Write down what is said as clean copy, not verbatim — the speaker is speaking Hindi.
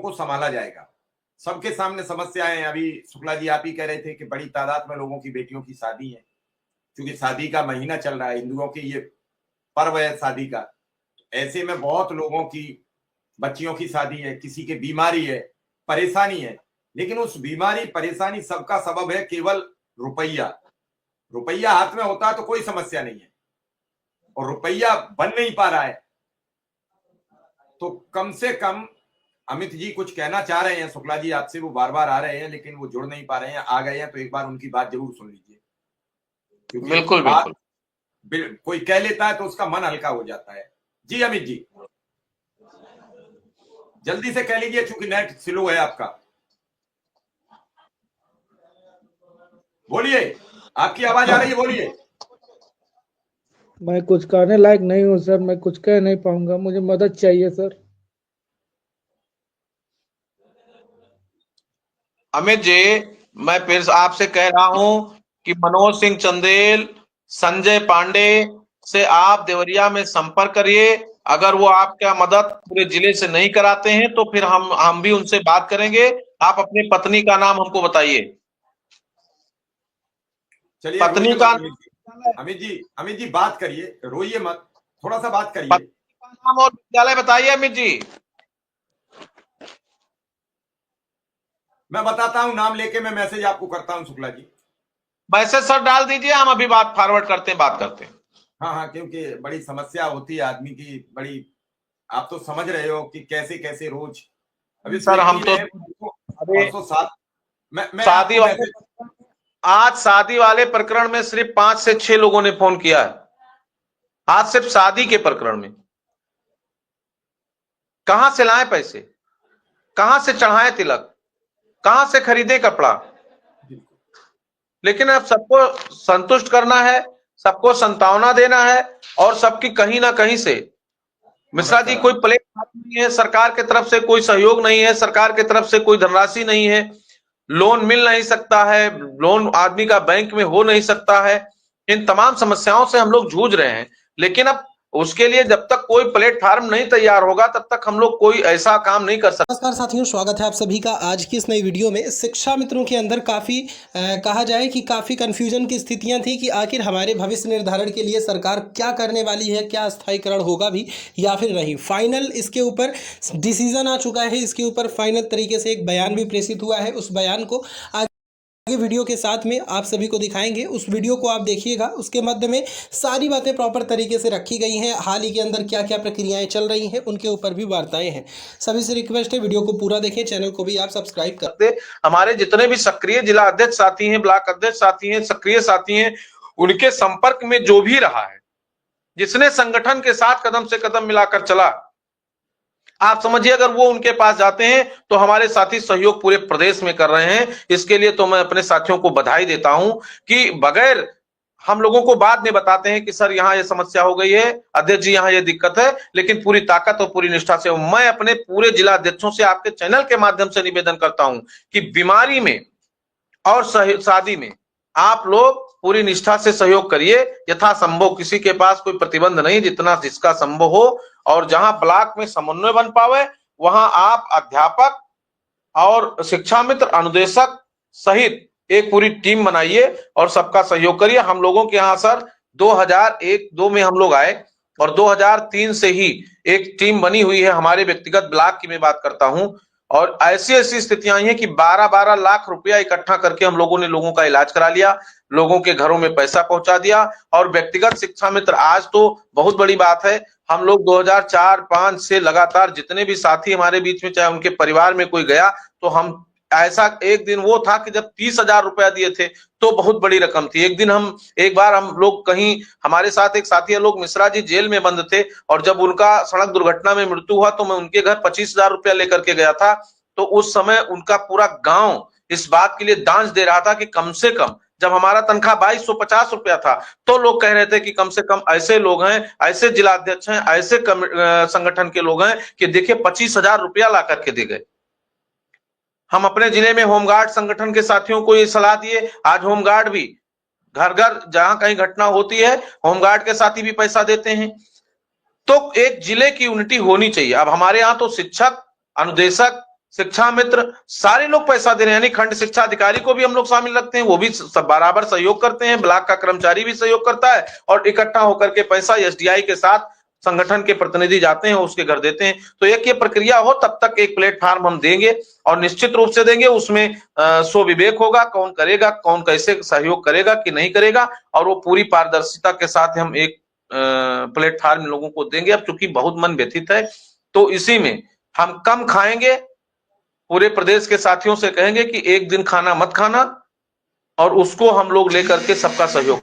को संभाला जाएगा। सबके सामने समस्याएं हैं। अभी शुक्ला जी आप ही कह रहे थे कि बड़ी तादाद में लोगों की बेटियों की शादी है, क्योंकि शादी का महीना चल रहा है, हिंदुओं की ये पर्व है शादी का। ऐसे में बहुत लोगों की बच्चियों की शादी है, किसी की बीमारी है, परेशानी है, लेकिन उस बीमारी परेशानी सबका सबब है केवल रुपया। रुपया हाथ में होता है तो कोई समस्या नहीं है, और रुपया बन नहीं पा रहा है। तो कम से कम अमित जी कुछ कहना चाह रहे हैं शुक्ला जी आपसे, वो बार बार आ रहे हैं लेकिन वो जुड़ नहीं पा रहे हैं। आ गए हैं तो एक बार उनकी बात जरूर सुन लीजिए, क्योंकि बिल्कुल बात बिल्कुल कोई कह लेता है तो उसका मन हल्का हो जाता है। जी अमित जी जल्दी से कह लीजिए, चूंकि नेट स्लो है आपका। बोलिए, आपकी आवाज आ रही है, बोलिए। मैं कुछ कहने लायक नहीं हूँ सर, मैं कुछ कह नहीं पाऊंगा, मुझे मदद चाहिए सर। अमित जी, मैं फिर आपसे कह रहा हूं कि मनोज सिंह चंदेल, संजय पांडे से आप देवरिया में संपर्क करिए। अगर वो आपका मदद पूरे जिले से नहीं कराते हैं तो फिर हम भी उनसे बात करेंगे। आप अपनी पत्नी का नाम हमको बताइए। चलिए पत्नी रोइए का मत अमित जी बात करिए, रोइए मत, थोड़ा सा बात करिए। पत्नी का नाम और विद्यालय बताइए अमित जी। मैं बताता हूं, नाम लेके मैं मैसेज आपको करता हूं शुक्ला जी। मैसेज सर डाल दीजिए, हम अभी बात फॉरवर्ड करते हैं, बात करते हैं। हाँ हाँ, क्योंकि बड़ी समस्या होती है आदमी की, बड़ी, आप तो समझ रहे हो कि कैसे कैसे रोज। अभी सर हम तो अभी परसों सात मैं शादी आपको वाले मैसेज, आज शादी वाले प्रकरण में सिर्फ 5 से 6 लोगों ने फोन किया है। आज सिर्फ शादी के प्रकरण में। कहां से लाएं पैसे, कहां से चढ़ाएं तिलक, कहां से खरीदे कपड़ा। लेकिन अब सबको संतुष्ट करना है, सबको संतावना देना है, और सबकी कहीं ना कहीं से मिश्रा जी कोई प्लेटफॉर्म नहीं है, सरकार की तरफ से कोई सहयोग नहीं है, सरकार की तरफ से कोई धनराशि नहीं है, लोन मिल नहीं सकता है, लोन आदमी का बैंक में हो नहीं सकता है। इन तमाम समस्याओं से हम लोग जूझ रहे हैं। लेकिन अब उसके लिए जब तक कोई प्लेटफॉर्म नहीं तैयार होगा तब तक हम लोग कोई ऐसा काम नहीं कर सकते। नमस्कार साथियों, स्वागत है आप सभी का आज की इस नई वीडियो में। शिक्षा मित्रों के अंदर काफ़ी कहा जाए कि काफ़ी कन्फ्यूजन की स्थितियां थी कि आखिर हमारे भविष्य निर्धारण के लिए सरकार क्या करने वाली है, क्या स्थायीकरण होगा भी या फिर नहीं। फाइनल इसके ऊपर डिसीजन आ चुका है, इसके ऊपर फाइनल तरीके से एक बयान भी प्रेषित हुआ है। उस बयान को आगे वीडियो के साथ में आप सभी को दिखाएंगे, उस वीडियो को आप देखिएगा। उसके मध्य में सारी बातें प्रॉपर तरीके से रखी गई हैं। हाल ही के अंदर क्या क्या प्रक्रियाएं चल रही हैं उनके ऊपर भी वार्ताएं हैं। सभी से रिक्वेस्ट है वीडियो को पूरा देखें, चैनल को भी आप सब्सक्राइब कर। हमारे जितने भी सक्रिय जिला अध्यक्ष साथी हैं, ब्लॉक अध्यक्ष साथी हैं, सक्रिय साथी हैं, उनके संपर्क में जो भी रहा है, जिसने संगठन के साथ कदम से कदम मिलाकर चला, आप समझिए अगर वो उनके पास जाते हैं तो हमारे साथी सहयोग पूरे प्रदेश में कर रहे हैं। इसके लिए तो मैं अपने साथियों को बधाई देता हूं कि बगैर हम लोगों को बाद में बताते हैं कि सर यहाँ ये समस्या हो गई है, अध्यक्ष जी यहाँ ये दिक्कत है, लेकिन पूरी ताकत और पूरी निष्ठा से मैं अपने पूरे जिला अध्यक्षों से आपके चैनल के माध्यम से निवेदन करता हूं कि बीमारी में और शादी में आप लोग पूरी निष्ठा से सहयोग करिए। यथासंभव किसी के पास कोई प्रतिबंध नहीं, जितना जिसका संभव हो, और जहां ब्लॉक में समन्वय बन पावे वहां आप अध्यापक और शिक्षा मित्र, अनुदेशक सहित एक पूरी टीम बनाइए और सबका सहयोग करिए। हम लोगों के यहाँ सर 2001-2 में हम लोग आए और 2003 से ही एक टीम बनी हुई है। हमारे व्यक्तिगत ब्लॉक की मैं बात करता हूं, और ऐसी ऐसी स्थितियां आई हैं कि 12-12 लाख रुपया इकट्ठा करके हम लोगों ने लोगों का इलाज करा लिया, लोगों के घरों में पैसा पहुंचा दिया। और व्यक्तिगत शिक्षा मित्र आज तो बहुत बड़ी बात है, हम लोग 2004-5 से लगातार जितने भी साथी हमारे बीच में, चाहे उनके परिवार में कोई गया तो हम ऐसा, एक दिन वो था कि जब 30,000 रुपया दिए थे तो बहुत बड़ी रकम थी। एक बार हम लोग कहीं, हमारे साथ एक साथी लोग, मिश्रा जी जेल में बंद थे, और जब उनका सड़क दुर्घटना में मृत्यु हुआ तो मैं उनके घर 25,000 रुपया लेकर के गया था। तो उस समय उनका पूरा गांव इस बात के लिए दांज दे रहा था कि कम से कम, जब हमारा तनख्वाह 2250 रुपया था तो लोग कह रहे थे कि कम से कम ऐसे लोग हैं, ऐसे जिला अध्यक्ष हैं, ऐसे संगठन के लोग हैं कि देखिए 25,000 रुपया ला करके दे गए। हम अपने जिले में होमगार्ड संगठन के साथियों को ये सलाह दिए। आज होमगार्ड भी घर घर जहां कहीं घटना होती है, होमगार्ड के साथी भी पैसा देते हैं। तो एक जिले की यूनिटी होनी चाहिए। अब हमारे यहाँ तो शिक्षक, अनुदेशक, शिक्षा मित्र, सारे लोग पैसा दे रहे हैं। यानी खंड शिक्षा अधिकारी को भी हम लोग शामिल रखते हैं, वो भी सब बराबर सहयोग करते हैं, ब्लॉक का कर्मचारी भी सहयोग करता है, और इकट्ठा होकर के पैसा एसडीआई के साथ संगठन के प्रतिनिधि जाते हैं, उसके घर देते हैं। तो एक ये प्रक्रिया हो तब तक एक प्लेटफॉर्म हम देंगे, और निश्चित रूप से देंगे। उसमें सो विवेक होगा, कौन करेगा, कौन कैसे सहयोग करेगा कि नहीं करेगा, और वो पूरी पारदर्शिता के साथ हम एक प्लेटफॉर्म लोगों को देंगे। अब चूंकि बहुत मन व्यथित है, तो इसी में हम कम खाएंगे, पूरे प्रदेश के साथियों से कहेंगे कि एक दिन खाना मत खाना, और उसको हम लोग लेकर के सबका सहयोग